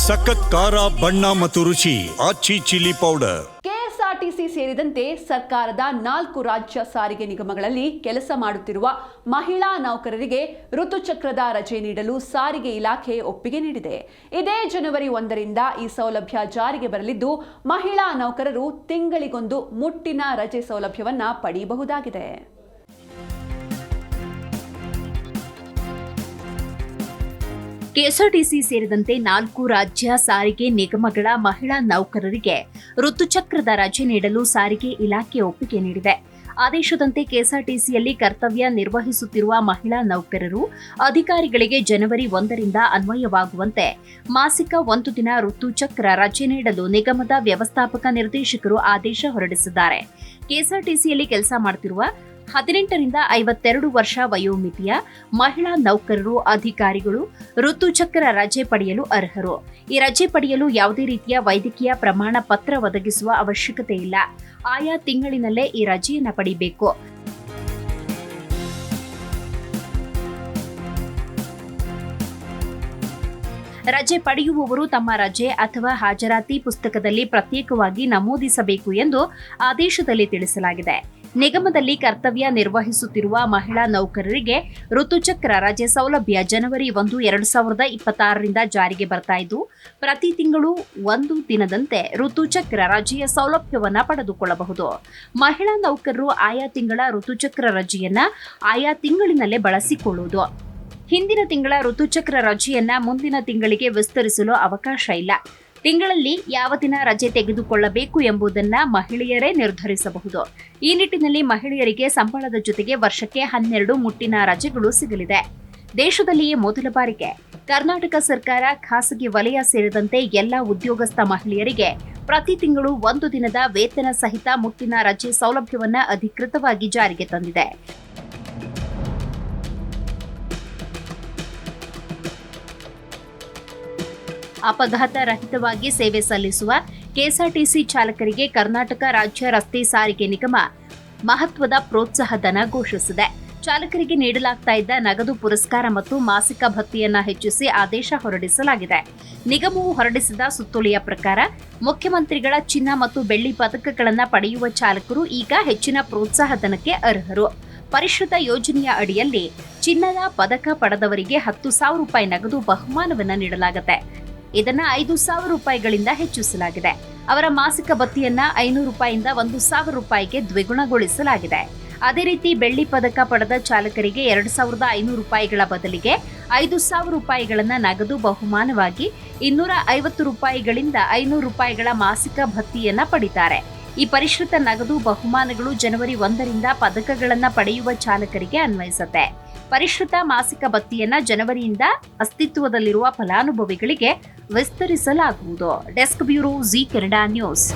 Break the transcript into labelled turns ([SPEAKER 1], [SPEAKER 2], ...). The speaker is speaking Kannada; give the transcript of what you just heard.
[SPEAKER 1] ಸಖತ್ ಖಾರ ಬಣ್ಣ ಮತ್ತು ರುಚಿ ಆಚಿ ಚಿಲ್ಲಿ ಪೌಡರ್.
[SPEAKER 2] ಕೆಎಸ್ಆರ್ಟಿಸಿ ಸೇರಿದಂತೆ ಸರ್ಕಾರದ 4 ರಾಜ್ಯ ಸಾರಿಗೆ ನಿಗಮಗಳಲ್ಲಿ ಕೆಲಸ ಮಾಡುತ್ತಿರುವ ಮಹಿಳಾ ನೌಕರರಿಗೆ ಋತುಚಕ್ರದ ರಜೆ ನೀಡಲು ಸಾರಿಗೆ ಇಲಾಖೆ ಒಪ್ಪಿಗೆ ನೀಡಿದೆ. ಇದೇ ಜನವರಿ 1ರಿಂದ ಈ ಸೌಲಭ್ಯ ಜಾರಿಗೆ ಬರಲಿದ್ದು, ಮಹಿಳಾ ನೌಕರರು ತಿಂಗಳಿಗೊಂದು ಮುಟ್ಟಿನ ರಜೆ ಸೌಲಭ್ಯವನ್ನು ಪಡೆಯಬಹುದಾಗಿದೆ.
[SPEAKER 3] ಕೆಎಸ್ಆರ್ಟಿಸಿ ಸೇರಿದಂತೆ 4 ರಾಜ್ಯ ಸಾರಿಗೆ ನಿಗಮಗಳ ಮಹಿಳಾ ನೌಕರರಿಗೆ ಋತುಚಕ್ರದ ರಜೆ ನೀಡಲು ಸಾರಿಗೆ ಇಲಾಖೆ ಒಪ್ಪಿಗೆ ನೀಡಿದೆ. ಆದೇಶದಂತೆ ಕೆಎಸ್ಆರ್ಟಿಸಿಯಲ್ಲಿ ಕರ್ತವ್ಯ ನಿರ್ವಹಿಸುತ್ತಿರುವ ಮಹಿಳಾ ನೌಕರರು ಅಧಿಕಾರಿಗಳಿಗೆ ಜನವರಿ 1ರಿಂದ ಅನ್ವಯವಾಗುವಂತೆ ಮಾಸಿಕ 1 ದಿನ ಋತುಚಕ್ರ ರಜೆ ನೀಡಲು ನಿಗಮದ ವ್ಯವಸ್ಥಾಪಕ ನಿರ್ದೇಶಕರು ಆದೇಶ ಹೊರಡಿಸಿದ್ದಾರೆ. ಕೆಎಸ್ಆರ್ಟಿಸಿಯಲ್ಲಿ ಕೆಲಸ ಮಾಡುತ್ತಿರುವ 18ರಿಂದ 52 ವರ್ಷ ವಯೋಮಿತಿಯ ಮಹಿಳಾ ನೌಕರರು ಅಧಿಕಾರಿಗಳು ಋತುಚಕ್ರ ರಜೆ ಪಡೆಯಲು ಅರ್ಹರು. ಈ ರಜೆ ಪಡೆಯಲು ಯಾವುದೇ ರೀತಿಯ ವೈದ್ಯಕೀಯ ಪ್ರಮಾಣ ಪತ್ರ ಒದಗಿಸುವ ಅವಶ್ಯಕತೆ ಇಲ್ಲ. ಆಯಾ ತಿಂಗಳಿನಲ್ಲೇ ಈ ರಜೆಯನ್ನು ಪಡೆಯಬೇಕು. ರಜೆ ಪಡೆಯುವವರು ತಮ್ಮ ರಜೆ ಅಥವಾ ಹಾಜರಾತಿ ಪುಸ್ತಕದಲ್ಲಿ ಪ್ರತ್ಯೇಕವಾಗಿ ನಮೂದಿಸಬೇಕು ಎಂದು ಆದೇಶದಲ್ಲಿ ತಿಳಿಸಲಾಗಿದೆ. ನಿಗಮದಲ್ಲಿ ಕರ್ತವ್ಯ ನಿರ್ವಹಿಸುತ್ತಿರುವ ಮಹಿಳಾ ನೌಕರರಿಗೆ ಋತುಚಕ್ರ ರಜೆ ಸೌಲಭ್ಯ ಜನವರಿ 1, 2026ರಿಂದ ಜಾರಿಗೆ ಬರ್ತಾ ಇದ್ದು, ಪ್ರತಿ ತಿಂಗಳು 1 ದಿನದಂತೆ ಋತುಚಕ್ರ ರಜೆಯ ಸೌಲಭ್ಯವನ್ನು ಪಡೆದುಕೊಳ್ಳಬಹುದು. ಮಹಿಳಾ ನೌಕರರು ಆಯಾ ತಿಂಗಳ ಋತುಚಕ್ರ ರಜೆಯನ್ನ ಆಯಾ ತಿಂಗಳಿನಲ್ಲೇ ಬಳಸಿಕೊಳ್ಳುವುದು. ಹಿಂದಿನ ತಿಂಗಳ ಋತುಚಕ್ರ ರಜೆಯನ್ನ ಮುಂದಿನ ತಿಂಗಳಿಗೆ ವಿಸ್ತರಿಸಲು ಅವಕಾಶ ಇಲ್ಲ. ತಿಂಗಳಲ್ಲಿ ಯಾವ ದಿನ ರಜೆ ತೆಗೆದುಕೊಳ್ಳಬೇಕು ಎಂಬುದನ್ನು ಮಹಿಳೆಯರೇ ನಿರ್ಧರಿಸಬಹುದು. ಈ ನಿಟ್ಟಿನಲ್ಲಿ ಮಹಿಳೆಯರಿಗೆ ಸಂಬಳದ ಜೊತೆಗೆ ವರ್ಷಕ್ಕೆ 12 ಮುಟ್ಟಿನ ರಜೆಗಳು ಸಿಗಲಿದೆ. ದೇಶದಲ್ಲಿಯೇ ಮೊದಲ ಬಾರಿಗೆ ಕರ್ನಾಟಕ ಸರ್ಕಾರ ಖಾಸಗಿ ವಲಯ ಸೇರಿದಂತೆ ಎಲ್ಲ ಉದ್ಯೋಗಸ್ಥ ಮಹಿಳೆಯರಿಗೆ ಪ್ರತಿ ತಿಂಗಳು 1 ದಿನದ ವೇತನ ಸಹಿತ ಮುಟ್ಟಿನ ರಜೆ ಸೌಲಭ್ಯವನ್ನು ಅಧಿಕೃತವಾಗಿ ಜಾರಿಗೆ ತಂದಿದೆ. ಅಪಘಾತ ರಹಿತವಾಗಿ ಸೇವೆ ಸಲ್ಲಿಸುವ ಕೆಎಸ್ಆರ್ಟಿಸಿ ಚಾಲಕರಿಗೆ ಕರ್ನಾಟಕ ರಾಜ್ಯ ರಸ್ತೆ ಸಾರಿಗೆ ನಿಗಮ ಮಹತ್ವದ ಪ್ರೋತ್ಸಾಹಧನ ಘೋಷಿಸಿದೆ. ಚಾಲಕರಿಗೆ ನೀಡಲಾಗ್ತಾ ಇದ್ದ ನಗದು ಪುರಸ್ಕಾರ ಮತ್ತು ಮಾಸಿಕ ಭತ್ಯೆಯನ್ನು ಹೆಚ್ಚಿಸಿ ಆದೇಶ ಹೊರಡಿಸಲಾಗಿದೆ. ನಿಗಮವು ಹೊರಡಿಸಿದ ಸುತ್ತೋಲೆಯ ಪ್ರಕಾರ ಮುಖ್ಯಮಂತ್ರಿಗಳ ಚಿನ್ನ ಮತ್ತು ಬೆಳ್ಳಿ ಪದಕಗಳನ್ನು ಪಡೆಯುವ ಚಾಲಕರು ಈಗ ಹೆಚ್ಚಿನ ಪ್ರೋತ್ಸಾಹಧನಕ್ಕೆ ಅರ್ಹರು. ಪರಿಷ್ಕೃತ ಯೋಜನೆಯ ಅಡಿಯಲ್ಲಿ ಚಿನ್ನದ ಪದಕ ಪಡೆದವರಿಗೆ 10,000 ರೂಪಾಯಿ ನಗದು ಬಹುಮಾನವನ್ನು ನೀಡಲಾಗುತ್ತೆ. ಇದನ್ನ 5,000 ರೂಪಾಯಿಗಳಿಂದ ಹೆಚ್ಚಿಸಲಾಗಿದೆ. ಅವರ ಮಾಸಿಕ ಭತ್ಯೆಯನ್ನ 500 ರೂಪಾಯಿಯಿಂದ 1,000 ರೂಪಾಯಿಗೆ ದ್ವಿಗುಣಗೊಳಿಸಲಾಗಿದೆ. ಅದೇ ರೀತಿ ಬೆಳ್ಳಿ ಪದಕ ಪಡೆದ ಚಾಲಕರಿಗೆ 2,500 ರೂಪಾಯಿಗಳ ಬದಲಿಗೆ 5,000 ರೂಪಾಯಿಗಳನ್ನ ನಗದು ಬಹುಮಾನವಾಗಿ 250 ರೂಪಾಯಿಗಳಿಂದ 500 ರೂಪಾಯಿಗಳ ಮಾಸಿಕ ಭತ್ಯೆಯನ್ನ ಪಡಿತಾರೆ. ಈ ಪರಿಷ್ಕೃತ ನಗದು ಬಹುಮಾನಗಳು ಜನವರಿ 1ರಿಂದ ಪದಕಗಳನ್ನು ಪಡೆಯುವ ಚಾಲಕರಿಗೆ ಅನ್ವಯಿಸುತ್ತೆ. ಪರಿಷ್ಕೃತ ಮಾಸಿಕ ಭತ್ಯೆಯನ್ನ ಜನವರಿಯಿಂದ ಅಸ್ತಿತ್ವದಲ್ಲಿರುವ ಫಲಾನುಭವಿಗಳಿಗೆ ವಿಸ್ತರಿಸಲಾಗುವುದು. Desk bureau, G Kannada news.